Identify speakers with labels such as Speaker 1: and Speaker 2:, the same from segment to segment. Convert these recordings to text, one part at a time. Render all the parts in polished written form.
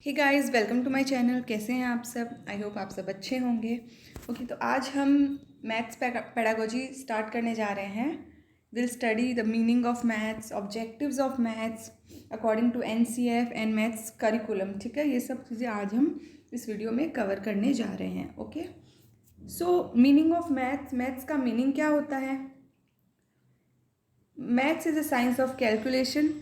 Speaker 1: Hey guys, welcome to my channel. कैसे हैं आप सब? आई होप आप सब अच्छे होंगे। ओके, तो आज हम मैथ्स पेडागोजी स्टार्ट करने जा रहे हैं। Will study the meaning of maths, objectives of maths according to NCF and maths curriculum. ठीक है, ये सब चीज़ें आज हम इस वीडियो में कवर करने जा रहे हैं। Okay, so meaning of maths, maths का मीनिंग क्या होता है? Maths is a science of calculation.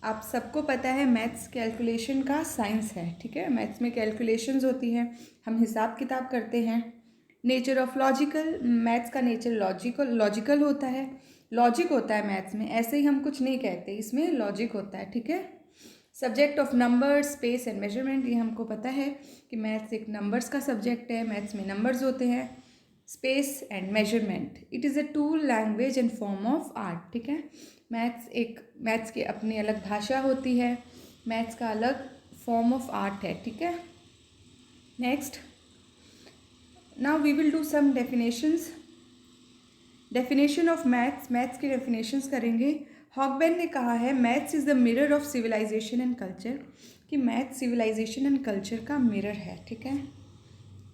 Speaker 1: आप सबको पता है मैथ्स कैलकुलेशन का साइंस है। ठीक है, मैथ्स में कैलकुलेशंस होती हैं, हम हिसाब किताब करते हैं। नेचर ऑफ लॉजिकल, मैथ्स का नेचर लॉजिकल होता है। लॉजिक होता है मैथ्स में, ऐसे ही हम कुछ नहीं कहते, इसमें लॉजिक होता है। ठीक है। Subject of numbers, space and measurement, ये हमको पता है कि मैथ्स एक नंबर्स का सब्जेक्ट है, मैथ्स में नंबर्स होते हैं। Space and measurement, it is a tool, language and form of art. ठीक है, मैथ्स की अपनी अलग भाषा होती है, मैथ्स का अलग फॉर्म ऑफ आर्ट है। ठीक है, next now we will do some definitions. Definition of maths, maths की डेफिनेशंस करेंगे। हॉकबेन ने कहा है maths is the mirror of civilisation and culture, कि मैथ्स सिविलाइजेशन एंड कल्चर का मिरर है। ठीक है,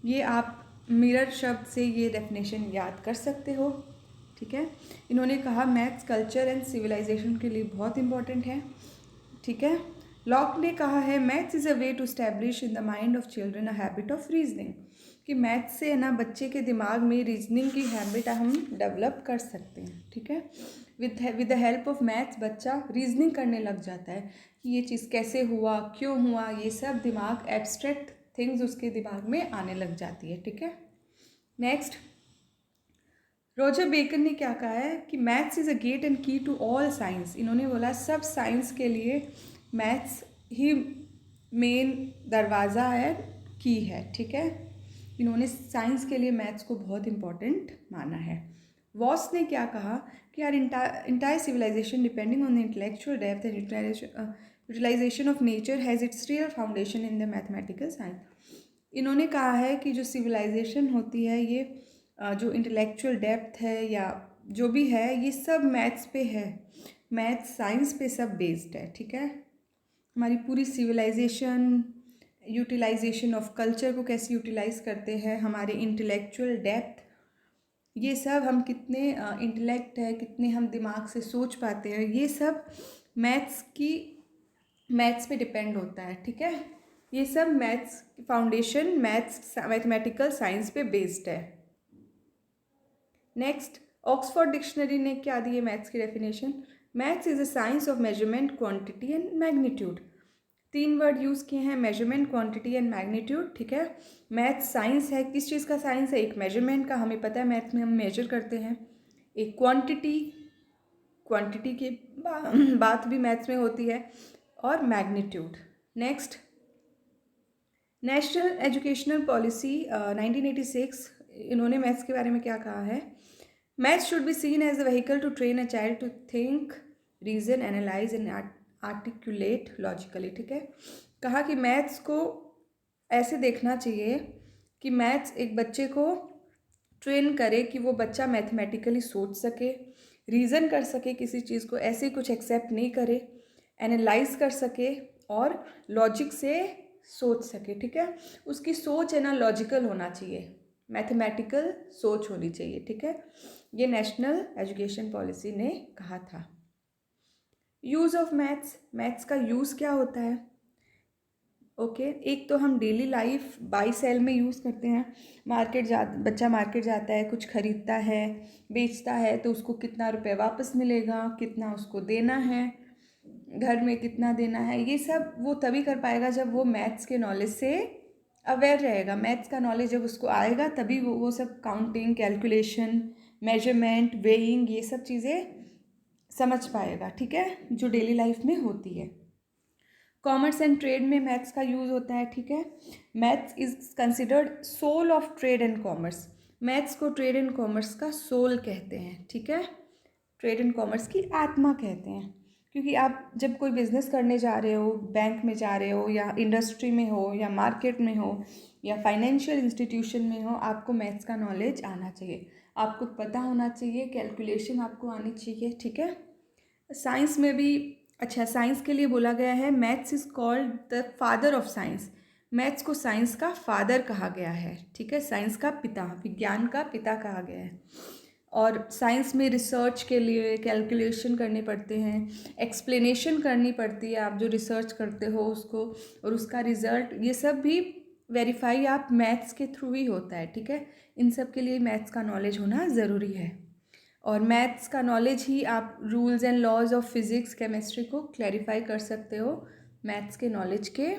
Speaker 1: ये आप मिरर शब्द से ये डेफिनेशन याद कर सकते हो। ठीक है, इन्होंने कहा मैथ्स कल्चर एंड सिविलाइजेशन के लिए बहुत इंपॉर्टेंट है। ठीक है, लॉक ने कहा है maths is a way to establish in the mind of children a habit of reasoning, कि मैथ्स से है ना बच्चे के दिमाग में रीजनिंग की हैबिट हम डेवलप कर सकते हैं। ठीक है, with the help of maths बच्चा रीजनिंग करने लग जाता है कि ये चीज़ कैसे हुआ, क्यों हुआ, ये सब दिमाग एब्स्ट्रैक्ट थिंग्स उसके दिमाग में आने लग जाती है। ठीक है, नेक्स्ट रोजर बेकन ने क्या कहा है कि maths is a gate and key to all science. इन्होंने बोला सब साइंस के लिए मैथ्स ही मेन दरवाज़ा है, की है। ठीक है, इन्होंने साइंस के लिए मैथ्स को बहुत इम्पॉर्टेंट माना है। वॉस ने क्या कहा कि our entire civilisation depending on the intellectual depth and utilisation of nature has its real foundation in the mathematical science. इन्होंने कहा है कि जो सिविलाइजेशन होती है, ये जो इंटेलेक्चुअल डेप्थ है या जो भी है, ये सब मैथ्स पे है, मैथ्स साइंस पे सब बेस्ड है। ठीक है, हमारी पूरी सिविलाइजेशन, यूटिलाइजेशन ऑफ कल्चर को कैसे यूटिलाइज करते हैं, हमारे इंटेलेक्चुअल डेप्थ, ये सब हम कितने इंटेलेक्ट है, कितने हम दिमाग से सोच पाते हैं, ये सब मैथ्स पे डिपेंड होता है। ठीक है, ये सब maths foundation, maths mathematical science पे बेस्ड है। नेक्स्ट ऑक्सफोर्ड डिक्शनरी ने क्या दी है मैथ्स की definition? Maths is a science of measurement, quantity and magnitude. 3 word use किए हैं, मेजरमेंट, क्वांटिटी एंड मैग्नीट्यूड। ठीक है, मैथ्स साइंस है, किस चीज़ का साइंस है? एक मेजरमेंट का, हमें पता है मैथ्स में हम मेजर करते हैं। एक क्वांटिटी, क्वांटिटी की बात भी मैथ्स में होती है, और magnitude. Next national educational policy 1986, इन्होंने मैथ्स के बारे में क्या कहा है? Maths should be seen as a vehicle to train a child to think, reason, analyse and articulate logically. ठीक है, कहा कि मैथ्स को ऐसे देखना चाहिए कि मैथ्स एक बच्चे को ट्रेन करे कि वो बच्चा मैथमेटिकली सोच सके, रीज़न कर सके, किसी चीज़ को ऐसे ही कुछ एक्सेप्ट नहीं करे, एनालाइज कर सके और लॉजिक से सोच सके। ठीक है, उसकी सोच है ना लॉजिकल होना चाहिए, मैथमेटिकल सोच होनी चाहिए। ठीक है, ये नेशनल एजुकेशन पॉलिसी ने कहा था। यूज़ ऑफ मैथ्स, मैथ्स का यूज़ क्या होता है? ओके, एक तो हम डेली लाइफ बाई सेल में यूज़ करते हैं। बच्चा मार्केट जाता है, कुछ खरीदता है, बेचता है, तो उसको कितना रुपए वापस मिलेगा, कितना उसको देना है, घर में कितना देना है, ये सब वो तभी कर पाएगा जब वो मैथ्स के नॉलेज से अवेयर रहेगा। मैथ्स का नॉलेज जब उसको आएगा तभी वो सब काउंटिंग, कैलकुलेशन, मेजरमेंट, वेइंग, ये सब चीज़ें समझ पाएगा। ठीक है, जो डेली लाइफ में होती है। कॉमर्स एंड ट्रेड में मैथ्स का यूज़ होता है। ठीक है, maths is considered soul of trade and commerce. Maths को ट्रेड एंड कॉमर्स का सोल कहते हैं। ठीक है, ट्रेड एंड कॉमर्स की आत्मा कहते हैं, क्योंकि आप जब कोई बिजनेस करने जा रहे हो, बैंक में जा रहे हो, या इंडस्ट्री में हो, या मार्केट में हो, या फाइनेंशियल इंस्टीट्यूशन में हो, आपको मैथ्स का नॉलेज आना चाहिए, आपको पता होना चाहिए, कैलकुलेशन आपको आनी चाहिए। ठीक है, साइंस में भी अच्छा, साइंस के लिए बोला गया है maths is called the father of science. Maths को साइंस का फादर कहा गया है, ठीक है, साइंस का पिता, विज्ञान का पिता कहा गया है। और साइंस में रिसर्च के लिए कैलकुलेशन करने पड़ते हैं, एक्सप्लेनेशन करनी पड़ती है, आप जो रिसर्च करते हो उसको, और उसका रिजल्ट, ये सब भी वेरीफाई आप मैथ्स के थ्रू ही होता है, ठीक है। इन सब के लिए मैथ्स का नॉलेज होना ज़रूरी है, और मैथ्स का नॉलेज ही आप rules and laws of physics chemistry को क्लैरिफाई कर सकते हो मैथ्स के नॉलेज के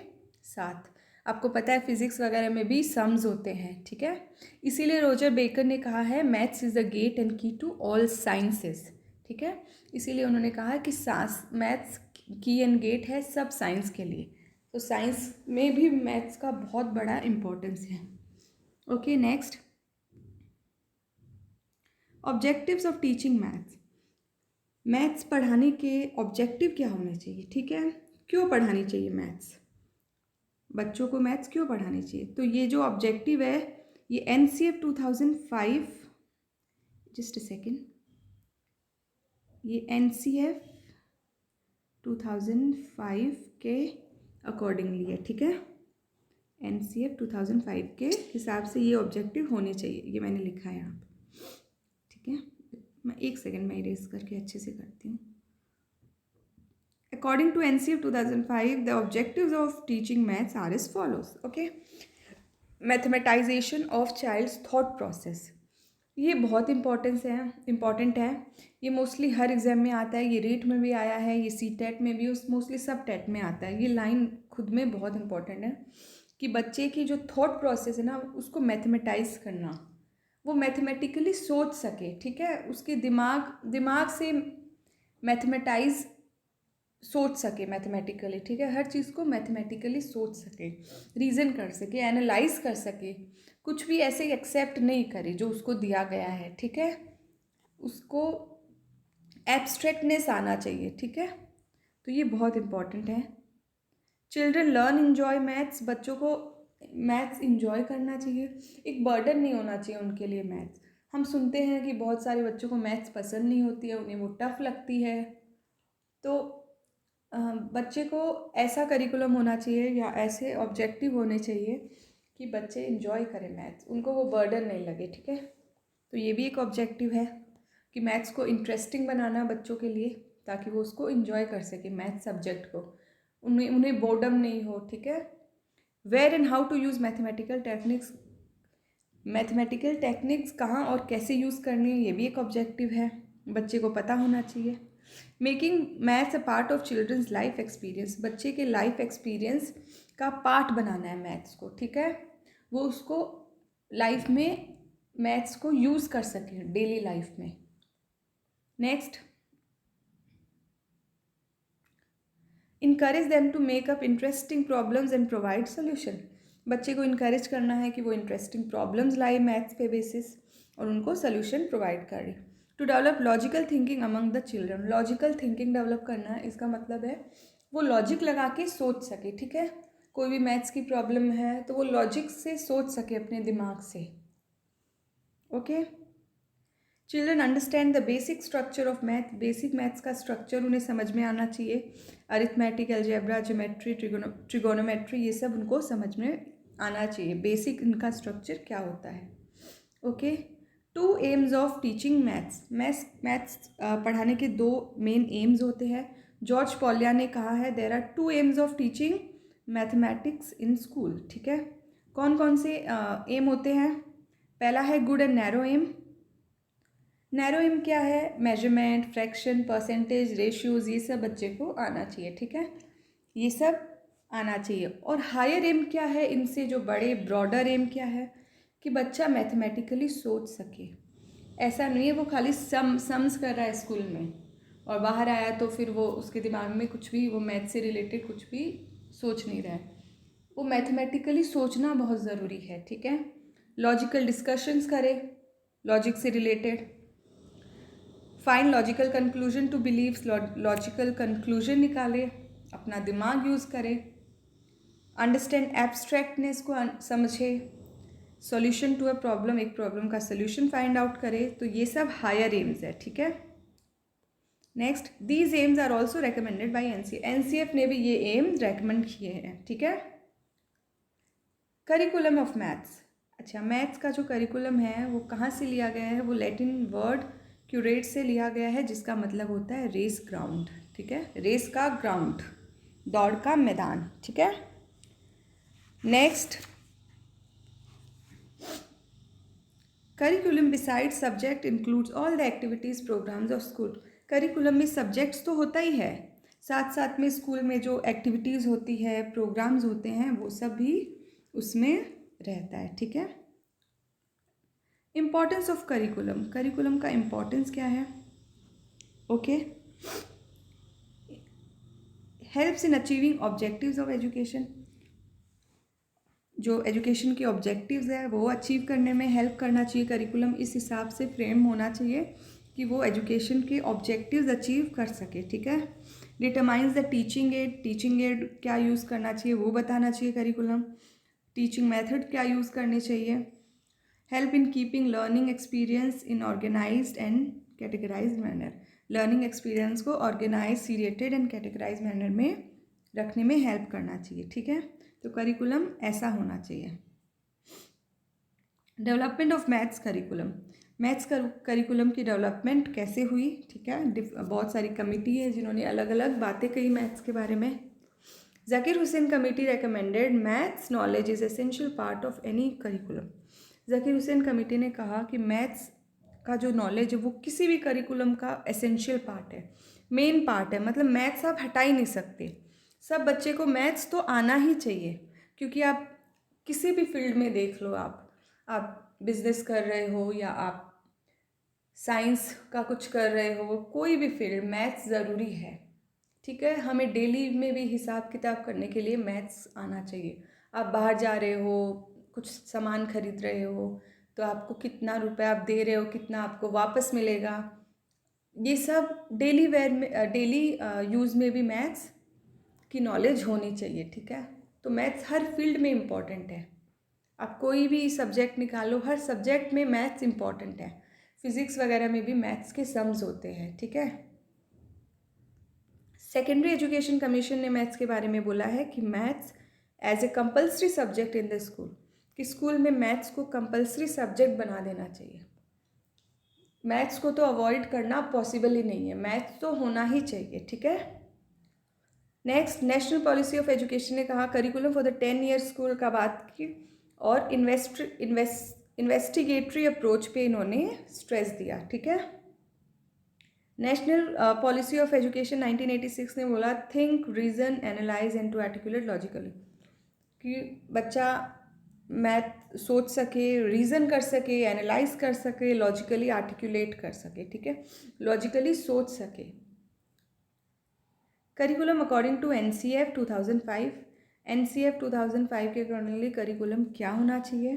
Speaker 1: साथ। आपको पता है फिज़िक्स वगैरह में भी सम्स होते हैं, ठीक है। इसीलिए रोजर बेकर ने कहा है maths is the gate and key to all sciences, ठीक है। इसीलिए उन्होंने कहा कि मैथ्स की एंड गेट है सब साइंस के लिए। तो साइंस में भी मैथ्स का बहुत बड़ा इम्पोर्टेंस है। Okay, next, objectives of teaching maths. Maths पढ़ाने के ऑब्जेक्टिव क्या होने चाहिए, ठीक है, क्यों पढ़ानी चाहिए मैथ्स, बच्चों को मैथ्स क्यों पढ़ानी चाहिए। तो ये जो ऑब्जेक्टिव है ये NCF 2005, जस्ट अ सेकेंड, ये NCF 2005 के अकॉर्डिंगली है, ठीक है। NCF 2005 के हिसाब से ये ऑब्जेक्टिव होने चाहिए, ये मैंने लिखा है यहाँ पर, ठीक है। मैं एक सेकेंड में इरेज करके अच्छे से करती हूँ। According to NCF 2005, the objectives of teaching maths are as follows. Okay, mathematization of child's thought process. ये बहुत इम्पॉर्टेंट है। ये मोस्टली हर एग्ज़ाम में आता है, ये रीट में भी आया है, ये CTET में भी, उस मोस्टली सब टेट में आता है। ये लाइन खुद में बहुत इम्पॉर्टेंट है कि बच्चे की जो थॉट प्रोसेस है ना उसको मैथमेटाइज करना, वो मैथमेटिकली सोच सके, ठीक है, उसके दिमाग से मैथमेटाइज सोच सके मैथमेटिकली, ठीक है, हर चीज़ को मैथमेटिकली सोच सके, रीज़न कर सके, एनालाइज कर सके, कुछ भी ऐसे एक्सेप्ट नहीं करे जो उसको दिया गया है, ठीक है, उसको एब्स्ट्रैक्टनेस आना चाहिए, ठीक है। तो ये बहुत इम्पॉर्टेंट है। चिल्ड्रन लर्न इन्जॉय मैथ्स, बच्चों को मैथ्स इन्जॉय करना चाहिए, एक बर्डन नहीं होना चाहिए उनके लिए मैथ्स। हम सुनते हैं कि बहुत सारे बच्चों को मैथ्स पसंद नहीं होती है, उन्हें वो टफ लगती है। तो बच्चे को ऐसा करिकुलम होना चाहिए या ऐसे ऑब्जेक्टिव होने चाहिए कि बच्चे इन्जॉय करें मैथ्स, उनको वो बर्डन नहीं लगे, ठीक है। तो ये भी एक ऑब्जेक्टिव है कि मैथ्स को इंटरेस्टिंग बनाना बच्चों के लिए, ताकि वो उसको इन्जॉय कर सके मैथ्स सब्जेक्ट को, उन्हें बोर्डम नहीं हो, ठीक है। Where and how to use mathematical techniques, mathematical techniques कहाँ और कैसे यूज़ करनी है, ये भी एक ऑब्जेक्टिव है, बच्चे को पता होना चाहिए। Making maths a part of children's life experience, बच्चे के लाइफ एक्सपीरियंस का पार्ट बनाना है मैथ्स को, ठीक है, वो उसको लाइफ में मैथ्स को यूज़ कर सके डेली लाइफ में। Next, encourage them to make up interesting problems and provide solution, बच्चे को इनकरेज करना है कि वो इंटरेस्टिंग प्रॉब्लम्स लाए मैथ्स पे बेसिस और उनको सोल्यूशन प्रोवाइड करे। To develop logical thinking among the children, logical thinking develop करना है, इसका मतलब है वो लॉजिक लगा के सोच सके, ठीक है, कोई भी मैथ्स की प्रॉब्लम है तो वो लॉजिक से सोच सके अपने दिमाग से। Okay, children understand the basic structure of math, basic maths का स्ट्रक्चर उन्हें समझ में आना चाहिए, अरिथमेटिक, अलजेब्रा, ज्योमेट्री, ट्रिगोनोमेट्री, ये सब उनको समझ में आना चाहिए, बेसिक इनका स्ट्रक्चर क्या होता है। Okay, two aims of teaching maths, maths पढ़ाने के दो मेन एम्स होते हैं। जॉर्ज पॉलिया ने कहा है there are two aims of teaching mathematics in school, ठीक है। कौन कौन से एम होते हैं, पहला है good and narrow aim. Narrow aim क्या है, मेजरमेंट, फ्रैक्शन, परसेंटेज, रेशियोज, ये सब बच्चे को आना चाहिए, ठीक है, ये सब आना चाहिए। और हायर एम क्या है, इनसे जो बड़े ब्रॉडर एम क्या है कि बच्चा मैथमेटिकली सोच सके, ऐसा नहीं है वो खाली सम्स कर रहा है स्कूल में और बाहर आया तो फिर वो उसके दिमाग में कुछ भी वो मैथ से रिलेटेड कुछ भी सोच नहीं रहा है, वो मैथमेटिकली सोचना बहुत ज़रूरी है, ठीक है। लॉजिकल डिस्कशंस करे लॉजिक से related, fine logical conclusion to beliefs, logical conclusion निकाले, अपना दिमाग यूज़ करे, अंडरस्टैंड एब्स्ट्रैक्टनेस को समझे, सॉल्यूशन टू अ प्रॉब्लम, एक प्रॉब्लम का सॉल्यूशन फाइंड आउट करे, तो ये सब हायर एम्स है, ठीक है। Next, these aims are also recommended by NCF ने भी ये एम रेकमेंड किए हैं, ठीक है। करिकुलम ऑफ मैथ्स, अच्छा मैथ्स का जो करिकुलम है वो कहाँ से लिया गया है, वो लैटिन वर्ड क्यूरेट से लिया गया है, जिसका मतलब होता है रेस ग्राउंड, ठीक है, रेस का ग्राउंड, दौड़ का मैदान, ठीक है। Next, curriculum beside subject includes all the activities programmes of school. Curriculum में सब्जेक्ट्स तो होता ही है, साथ साथ में स्कूल में जो एक्टिविटीज़ होती है, प्रोग्राम्स होते हैं, वो सब भी उसमें रहता है, ठीक है। इम्पॉर्टेंस ऑफ करिकुलम, करिकुलम का इम्पॉर्टेंस क्या है, okay, helps in achieving objectives of education, जो एजुकेशन के ऑब्जेक्टिव्स है वो अचीव करने में हेल्प करना चाहिए। करिकुलम इस हिसाब से फ्रेम होना चाहिए कि वो एजुकेशन के ऑब्जेक्टिव्स अचीव कर सके, ठीक है। डिटरमाइंस द टीचिंग एड क्या यूज़ करना चाहिए वो बताना चाहिए करिकुलम। टीचिंग मेथड क्या यूज़ करने चाहिए। Help in keeping learning experience in organised and categorised manner, learning experience को organise, seriated and categorise manner में रखने में हेल्प करना चाहिए, ठीक है। तो करिकुलम ऐसा होना चाहिए। Development of maths curriculum, maths curriculum की डेवलपमेंट कैसे हुई, ठीक है। बहुत सारी कमेटी है जिन्होंने अलग अलग बातें कही मैथ्स के बारे में। Zakir Hussain committee recommended maths knowledge is essential part of any curriculum. Zakir Hussain committee ने कहा कि मैथ्स का जो नॉलेज है वो किसी भी करिकुलम का एसेंशियल पार्ट है, मेन पार्ट है, मतलब मैथ्स आप हटा ही नहीं सकते। सब बच्चे को मैथ्स तो आना ही चाहिए, क्योंकि आप किसी भी फील्ड में देख लो, आप बिजनेस कर रहे हो या आप साइंस का कुछ कर रहे हो, कोई भी फील्ड, मैथ्स ज़रूरी है, ठीक है। हमें डेली में भी हिसाब किताब करने के लिए मैथ्स आना चाहिए। आप बाहर जा रहे हो, कुछ सामान खरीद रहे हो, तो आपको कितना रुपए आप दे रहे हो, कितना आपको वापस मिलेगा, ये सब डेली वेयर में, डेली यूज़ में भी मैथ्स की नॉलेज होनी चाहिए, ठीक है। तो मैथ्स हर फील्ड में इम्पॉर्टेंट है, आप कोई भी सब्जेक्ट निकालो, हर सब्जेक्ट में मैथ्स इम्पॉर्टेंट है। फिज़िक्स वगैरह में भी मैथ्स के सम्स होते हैं, ठीक है। सेकेंडरी एजुकेशन कमीशन ने मैथ्स के बारे में बोला है कि maths as a compulsory subject in the school, कि स्कूल में मैथ्स को कंपल्सरी सब्जेक्ट बना देना चाहिए। मैथ्स को तो अवॉइड करना पॉसिबल ही नहीं है, मैथ्स तो होना ही चाहिए, ठीक है। Next, national policy of education ने कहा curriculum for the 10 year school का बात की, और इन्वेस्टिगेटरी अप्रोच पे इन्होंने स्ट्रेस दिया, ठीक है। नेशनल पॉलिसी ऑफ एजुकेशन 1986 ने बोला think, reason, analyse and to articulate logically, कि बच्चा मैथ सोच सके, रीज़न कर सके, एनालाइज कर सके, लॉजिकली आर्टिकुलेट कर सके, ठीक है, लॉजिकली सोच सके। Curriculum according to NCF 2005, NCF 2005 के अकॉर्डिंगली करिकुलम क्या होना चाहिए,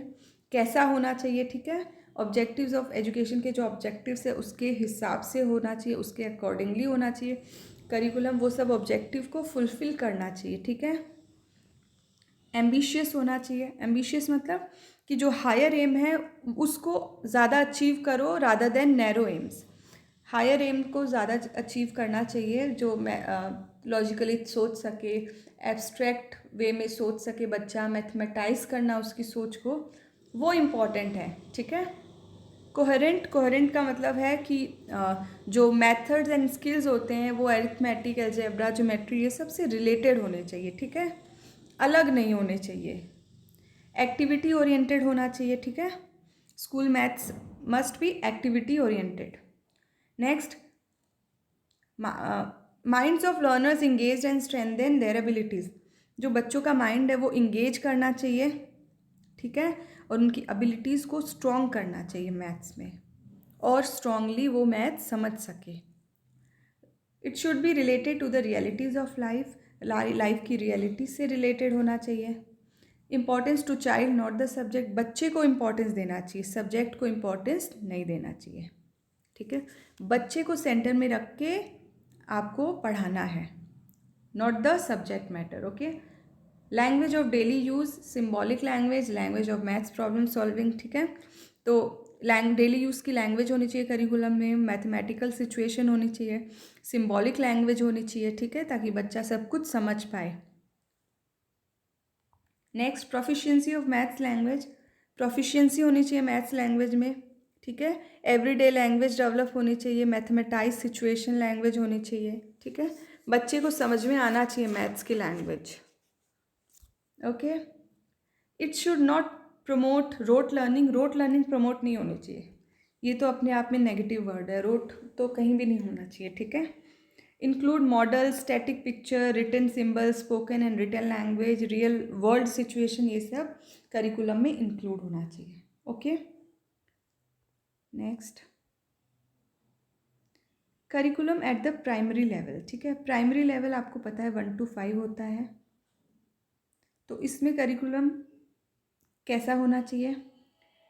Speaker 1: कैसा होना चाहिए, ठीक है। ऑब्जेक्टिव्स ऑफ एजुकेशन के जो ऑब्जेक्टिव्स है उसके हिसाब से होना चाहिए, उसके अकॉर्डिंगली होना चाहिए करिकुलम, वो सब ऑब्जेक्टिव को फुलफिल करना चाहिए, ठीक है। एम्बिशियस होना चाहिए, एम्बिशियस मतलब कि जो हायर एम है उसको ज़्यादा अचीव करो rather than narrow aims. Higher aim को ज़्यादा अचीव करना चाहिए, जो मैं लॉजिकली सोच सके, एब्स्ट्रैक्ट वे में सोच सके बच्चा, मैथमेटाइज करना उसकी सोच को, वो इम्पॉर्टेंट है, ठीक है। कोहेरेंट का मतलब है कि जो मेथड्स एंड स्किल्स होते हैं वो अरिथमेटिक, अलजेब्रा, ज्योमेट्री, ये सबसे रिलेटेड होने चाहिए, ठीक है, अलग नहीं होने चाहिए। एक्टिविटी ओरिएंटेड होना चाहिए, ठीक है। School maths must be activity oriented. Next, minds of learners engage and strengthen their abilities, जो बच्चों का माइंड है वो इंगेज करना चाहिए, ठीक है, और उनकी एबिलिटीज़ को स्ट्रॉन्ग करना चाहिए मैथ्स में, और स्ट्रॉन्गली वो मैथ्स समझ सके। It should be related to the realities of life, life की रियलिटी से रिलेटेड होना चाहिए। Importance to child not the subject, बच्चे को इम्पॉर्टेंस देना चाहिए, सब्जेक्ट को इम्पॉर्टेंस नहीं देना चाहिए, ठीक है। बच्चे को सेंटर में रख के आपको पढ़ाना है, not the subject matter, okay. Language of daily use, symbolic language, language of maths problem solving, ठीक है। तो डेली यूज़ की लैंग्वेज होनी चाहिए करिकुलम में, मैथमेटिकल सिचुएशन होनी चाहिए, सिंबॉलिक लैंग्वेज होनी चाहिए, ठीक है, ताकि बच्चा सब कुछ समझ पाए। Next, proficiency of maths language, proficiency होनी चाहिए मैथ्स लैंग्वेज में, ठीक है। एवरीडे लैंग्वेज डेवलप होनी चाहिए, मैथमेटाइज सिचुएशन लैंग्वेज होनी चाहिए, ठीक है। बच्चे को समझ में आना चाहिए मैथ्स की language, okay. It should not promote rote learning, rote learning promote नहीं होनी चाहिए, ये तो अपने आप में नेगेटिव वर्ड है, रोट तो कहीं भी नहीं होना चाहिए, ठीक है। Include model, static picture, written symbol, spoken and written language, real world situation, ये सब करिकुलम में इंक्लूड होना चाहिए, okay. Next, curriculum at the primary level, ठीक है। प्राइमरी लेवल आपको पता है 1 to 5 होता है, तो इसमें करिकुलम कैसा होना चाहिए?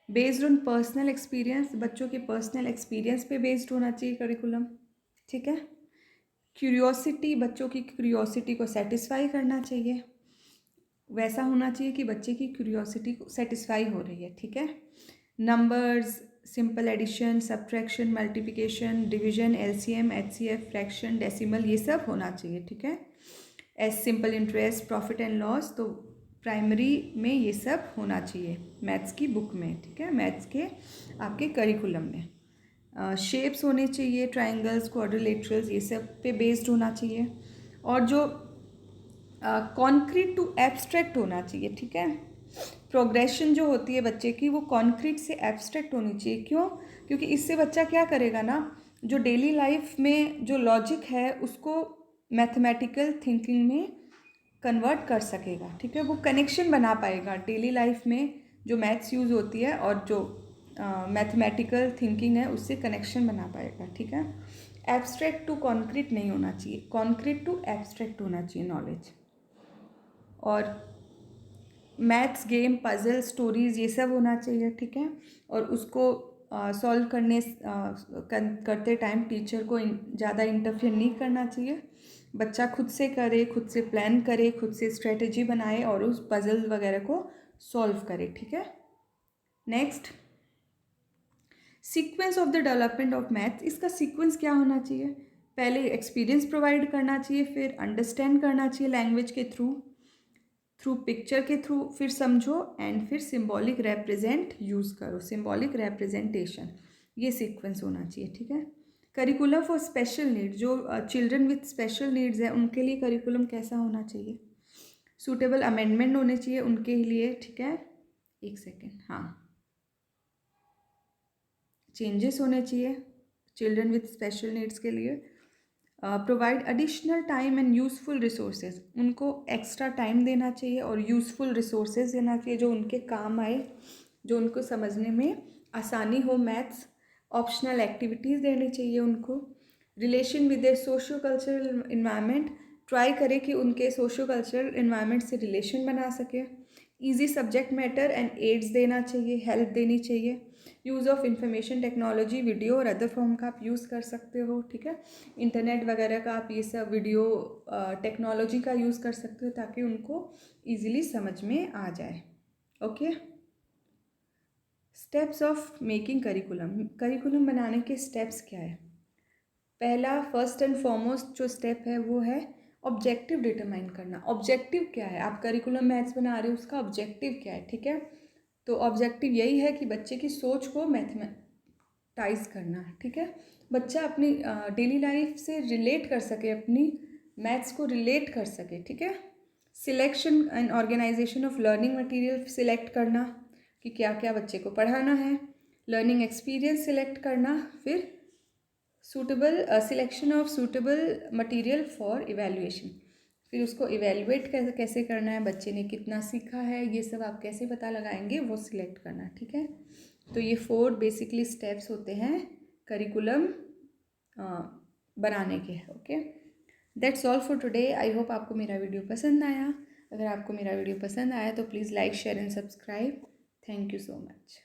Speaker 1: बेस्ड ऑन पर्सनल एक्सपीरियंस, बच्चों के पर्सनल एक्सपीरियंस पे बेस्ड होना चाहिए करिकुलम, ठीक है। क्यूरियोसिटी, बच्चों की क्यूरियोसिटी को सेटिस्फाई करना चाहिए, वैसा होना चाहिए कि बच्चे की क्यूरियोसिटी को सेटिस्फाई हो रही है, ठीक है। Numbers, simple addition, subtraction, multiplication, division, LCM, HCF, fraction, decimal, ये सब होना चाहिए, ठीक है। As simple interest, profit and loss, तो प्राइमरी में ये सब होना चाहिए मैथ्स की बुक में, ठीक है, मैथ्स के आपके करिकुलम में। शेप्स होने चाहिए, ट्राइंगल्स, क्वाड्रिलेटरल्स, ये सब पे बेस्ड होना चाहिए, और जो कॉन्क्रीट टू एब्स्ट्रैक्ट होना चाहिए, ठीक है। प्रोग्रेशन जो होती है बच्चे की वो कॉन्क्रीट से एब्स्ट्रैक्ट होनी चाहिए, क्यों? क्योंकि इससे बच्चा क्या करेगा ना, जो डेली लाइफ में जो लॉजिक है उसको मैथमेटिकल थिंकिंग में कन्वर्ट कर सकेगा, ठीक है। वो कनेक्शन बना पाएगा डेली लाइफ में, जो मैथ्स यूज़ होती है और जो मैथमेटिकल थिंकिंग है उससे कनेक्शन बना पाएगा, ठीक है। एब्स्ट्रैक्ट टू कॉन्क्रीट नहीं होना चाहिए, कॉन्क्रीट टू एब्स्ट्रैक्ट होना चाहिए नॉलेज। और मैथ्स गेम, पजल, स्टोरीज, ये सब होना चाहिए, ठीक है। और उसको सॉल्व करते टाइम टीचर को ज़्यादा इंटरफेयर नहीं करना चाहिए, बच्चा खुद से करे, खुद से प्लान करे, खुद से स्ट्रेटजी बनाए और उस पजल वगैरह को सॉल्व करे, ठीक है। Next, sequence of the development of maths, इसका सीक्वेंस क्या होना चाहिए? पहले एक्सपीरियंस प्रोवाइड करना चाहिए, फिर अंडरस्टैंड करना चाहिए लैंग्वेज के थ्रू पिक्चर के थ्रू, फिर समझो, एंड फिर सिंबॉलिक रिप्रेजेंट यूज़ करो, सिंबॉलिक रिप्रेजेंटेशन, ये सीक्वेंस होना चाहिए, ठीक है। करिकुलम फॉर स्पेशल नीड, जो चिल्ड्रन विथ स्पेशल नीड्स है उनके लिए करिकुलम कैसा होना चाहिए? सूटेबल अमेंडमेंट होने चाहिए उनके लिए, ठीक है। एक सेकेंड, हाँ, चेंजेस होने चाहिए चिल्ड्रन विथ स्पेशल नीड्स के लिए। Provide additional time and useful resources, उनको एक्स्ट्रा टाइम देना चाहिए और यूज़फुल रिसोर्सेज देना चाहिए जो उनके काम आए, जो उनको समझने में आसानी हो मैथ्स। ऑप्शनल एक्टिविटीज़ देनी चाहिए उनको। Relation with a socio cultural environment, ट्राई करें कि उनके सोशो कल्चरल इन्वायरमेंट से रिलेशन बना सके। Easy subject matter and aids देना चाहिए, हेल्प देनी चाहिए। Use of information technology, video और अदर फॉर्म का आप यूज़ कर सकते हो, ठीक है। इंटरनेट वगैरह का आप ये सब वीडियो टेक्नोलॉजी का यूज़ कर सकते हो ताकि उनको ईजिली समझ में आ जाए, okay. Steps of making curriculum, curriculum बनाने के स्टेप्स क्या है? पहला, फर्स्ट एंड फॉरमोस्ट जो स्टेप है वो है ऑब्जेक्टिव डिटरमाइन करना। ऑब्जेक्टिव क्या है? आप करिकुलम मैथ्स बना रहे हो, उसका ऑब्जेक्टिव क्या है, ठीक है। तो ऑब्जेक्टिव यही है कि बच्चे की सोच को मैथमेटाइज करना, ठीक है। बच्चा अपनी डेली लाइफ से रिलेट कर सके, अपनी मैथ्स को रिलेट कर सके, ठीक है। Selection and organisation of learning material select करना कि क्या क्या बच्चे को पढ़ाना है। लर्निंग एक्सपीरियंस सिलेक्ट करना, फिर suitable selection of suitable material for evaluation, फिर उसको इवैल्यूएट कैसे करना है, बच्चे ने कितना सीखा है, ये सब आप कैसे पता लगाएंगे वो सिलेक्ट करना, ठीक है। तो ये 4 बेसिकली स्टेप्स होते हैं करिकुलम बनाने के, okay. That's all for today. I hope आपको मेरा वीडियो पसंद आया। अगर आपको मेरा वीडियो पसंद आया तो please like, share and subscribe. Thank you so much.